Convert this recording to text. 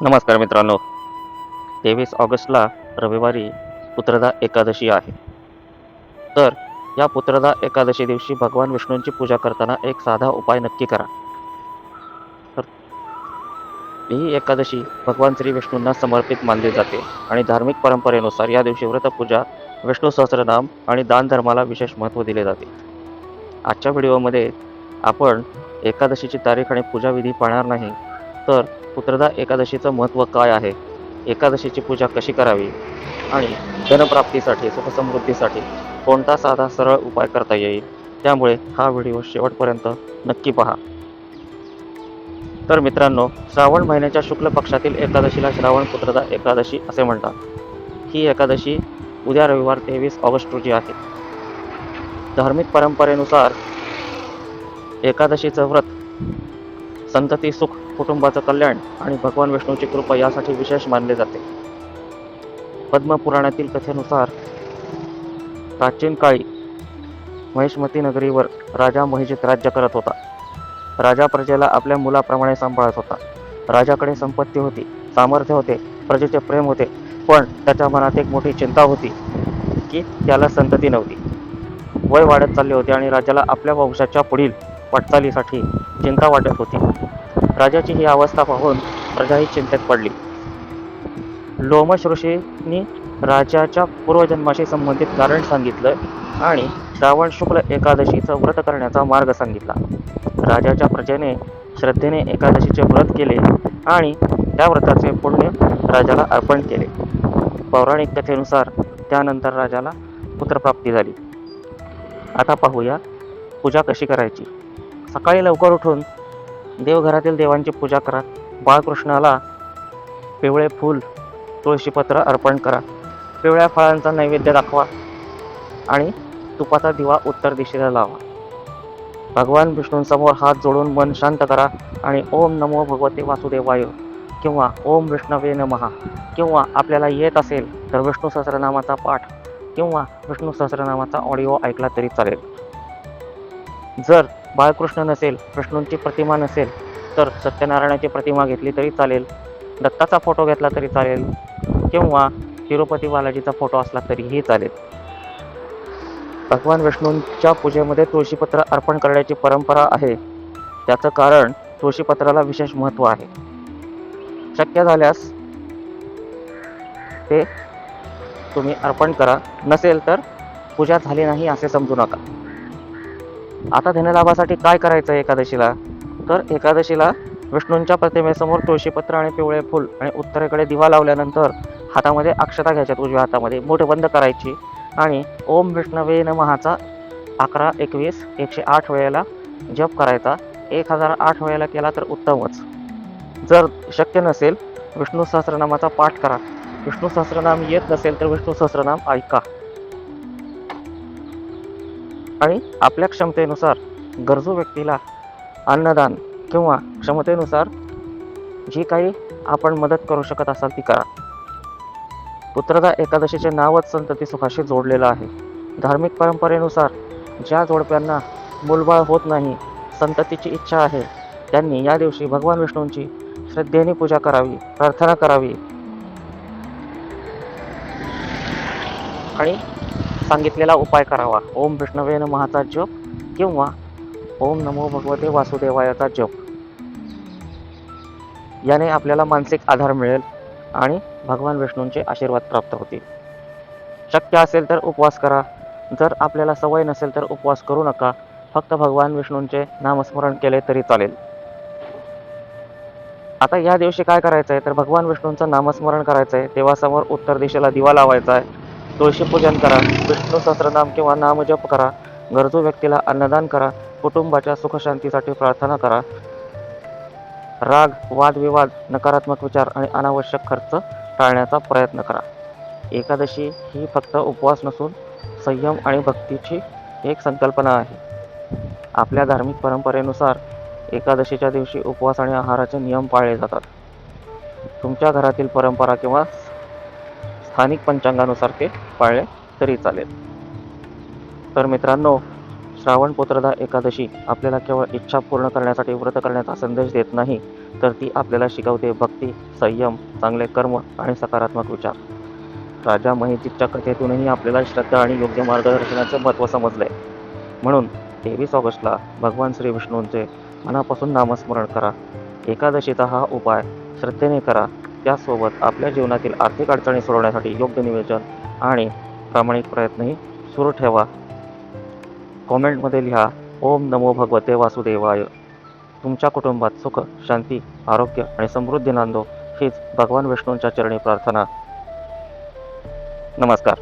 नमस्कार मित्रांनो. 23 ऑगस्टला रविवारी पुत्रदा एकादशी आहे. तर या पुत्रदा एकादशी दिवशी भगवान विष्णूंची पूजा करताना एक साधा उपाय नक्की करा. तर ही एकादशी भगवान श्री विष्णूंना समर्पित मानली जाते आणि धार्मिक परंपरेनुसार या दिवशी व्रतपूजा, विष्णू सहस्रनाम आणि दान धर्माला विशेष महत्त्व दिले जाते. आजच्या व्हिडिओमध्ये आपण एकादशीची तारीख आणि पूजाविधी पाहणार नाही, तर पुत्रदा एकादशीचं महत्त्व काय आहे, एकादशीची पूजा कशी करावी आणि धनप्राप्तीसाठी, सुखसमृद्धीसाठी कोणता साधा सरळ उपाय करता येईल, त्यामुळे हा व्हिडिओ शेवटपर्यंत नक्की पहा. तर मित्रांनो, श्रावण महिन्याच्या शुक्ल पक्षातील एकादशीला श्रावण पुत्रदा एकादशी असे म्हणतात. ही एकादशी उद्या रविवार 23 ऑगस्ट रोजी आहे. धार्मिक परंपरेनुसार एकादशीचं व्रत संतती सुख, कुटुंबाचं कल्याण आणि भगवान विष्णूची कृपा यासाठी विशेष मानले जाते. पद्मपुराणातील कथेनुसार प्राचीन काळी महिष्मती नगरीवर राजा महिजित राज्य करत होता. राजा प्रजेला आपल्या मुलाप्रमाणे सांभाळत होता. राजाकडे संपत्ती होती, सामर्थ्य होते, प्रजेचे प्रेम होते, पण त्याच्या मनात एक मोठी चिंता होती की त्याला संतती नव्हती. वय वाढत चालले होते आणि राजाला आपल्या वंशाच्या पुढील वाटचालीसाठी चिंता वाटत होती. राजाची ही अवस्था पाहून प्रजाही चिंतेत पडली. लोमश ऋषींनी राजाच्या पूर्वजन्माशी संबंधित कारण सांगितलं आणि श्रावण शुक्ल एकादशीचं व्रत करण्याचा मार्ग सांगितला. राजाच्या प्रजेने श्रद्धेने एकादशीचे व्रत केले आणि त्या व्रताचे पुण्य राजाला अर्पण केले. पौराणिक कथेनुसार त्यानंतर राजाला पुत्रप्राप्ती झाली. आता पाहूया पूजा कशी करायची. सकाळी लवकर उठून देवघरातील देवांची पूजा करा. बाळकृष्णाला पिवळे फूल, तुळशीपत्र अर्पण करा. पिवळ्या फळांचा नैवेद्य दाखवा आणि तुपाचा दिवा उत्तर दिशेला लावा. भगवान विष्णूंसमोर हात जोडून मन शांत करा आणि ओम नमो भगवते वासुदेवाय किंवा ओम विष्णवे नमः किंवा आपल्याला येत असेल तर विष्णू सहस्रनामाचा पाठ किंवा विष्णू सहस्रनामाचा ऑडिओ ऐकला तरी चालेल. जर बाळकृष्ण नसेल, विष्णूंची प्रतिमा नसेल तर सत्यनारायणाची प्रतिमा घेतली तरी चालेल, दत्ताचा फोटो घेतला तरी चालेल किंवा तिरुपती बालाजीचा फोटो असला तरीही चालेल. भगवान विष्णूंच्या पूजेमध्ये तुळशीपत्र अर्पण करण्याची परंपरा आहे. त्याचं कारण तुळशीपत्राला विशेष महत्त्व आहे. शक्य झाल्यास ते तुम्ही अर्पण करा, नसेल तर पूजा झाली नाही असे समजू नका. आता धनलाभासाठी काय करायचं एकादशीला, तर एकादशीला विष्णूंच्या प्रतिमेसमोर तुळशीपत्र आणि पिवळे फूल आणि उत्तरेकडे दिवा लावल्यानंतर हातामध्ये अक्षता घ्यायच्यात. उजव्या हातामध्ये मूठ बंद करायची आणि ओम विष्णवे नमःचा 11, 21, 108 वेळेला जप करायचा. 1008 वेळेला केला तर उत्तमच. जर शक्य नसेल विष्णू सहस्रनामाचा पाठ करा. विष्णू सहस्रनाम येत नसेल तर विष्णू सहस्रनाम ऐका आणि आपल्या क्षमतेनुसार गरजू व्यक्तीला अन्नदान किंवा क्षमतेनुसार जी काही आपण मदत करू शकत असाल ती करा. पुत्रदा एकादशीचे नावच संतती सुखाशी जोडलेलं आहे. धार्मिक परंपरेनुसार ज्या जोडप्यांना मूलबाळ होत नाही, संततीची इच्छा आहे, त्यांनी या दिवशी भगवान विष्णूंची श्रद्धेने पूजा करावी, प्रार्थना करावी आणि सांगितलेला उपाय करावा. ओम विष्णवे नमःचा जप किंवा ओम नमो भगवते वासुदेवायाचा जप. याने आपल्याला मानसिक आधार मिळेल आणि भगवान विष्णूंचे आशीर्वाद प्राप्त होतील. शक्य असेल तर उपवास करा. जर आपल्याला सवय नसेल तर उपवास करू नका. फक्त भगवान विष्णूंचे नामस्मरण केले तरी चालेल. आता या दिवशी काय करायचं आहे, तर भगवान विष्णूंचं नामस्मरण करायचं आहे. देवासमोर उत्तर दिशेला दिवा लावायचा आहे. तुळशीपूजन करा. विष्णू सहस्रनाम किंवा नामजप करा. गरजू व्यक्तीला अन्नदान करा. कुटुंबाच्या सुखशांतीसाठी प्रार्थना करा. राग, वादविवाद, नकारात्मक विचार आणि अनावश्यक खर्च टाळण्याचा प्रयत्न करा. एकादशी ही फक्त उपवास नसून संयम आणि भक्तीची एक संकल्पना आहे. आपल्या धार्मिक परंपरेनुसार एकादशीच्या दिवशी उपवास आणि आहाराचे नियम पाळले जातात. तुमच्या घरातील परंपरा किंवा स्थानिक पंचांगानुसार ते पाळले तरी चालेल. तर मित्रांनो, श्रावण पुत्रदा एकादशी आपल्याला केवळ इच्छा पूर्ण करण्यासाठी व्रत करण्याचा संदेश देत नाही, तर ती आपल्याला शिकवते भक्ती, संयम, चांगले कर्म आणि सकारात्मक विचार. राजा महिजितच्या कथेतूनही आपल्याला श्रद्धा आणि योग्य मार्गदर्शनाचे महत्त्व समजले. म्हणून 23 ऑगस्टला भगवान श्री विष्णूंचे मनापासून नामस्मरण करा. एकादशीचा हा उपाय श्रद्धेने करा. त्याचसोबत आपल्या जीवनातील आर्थिक अडचणी सोडवण्यासाठी योग्य नियोजन आणि प्रामाणिक प्रयत्नही सुरू ठेवा. कॉमेंटमध्ये लिहा ओम नमो भगवते वासुदेवाय. तुमच्या कुटुंबात सुख, शांती, आरोग्य आणि समृद्धी नांदो हीच भगवान विष्णूंच्या चरणी प्रार्थना. नमस्कार.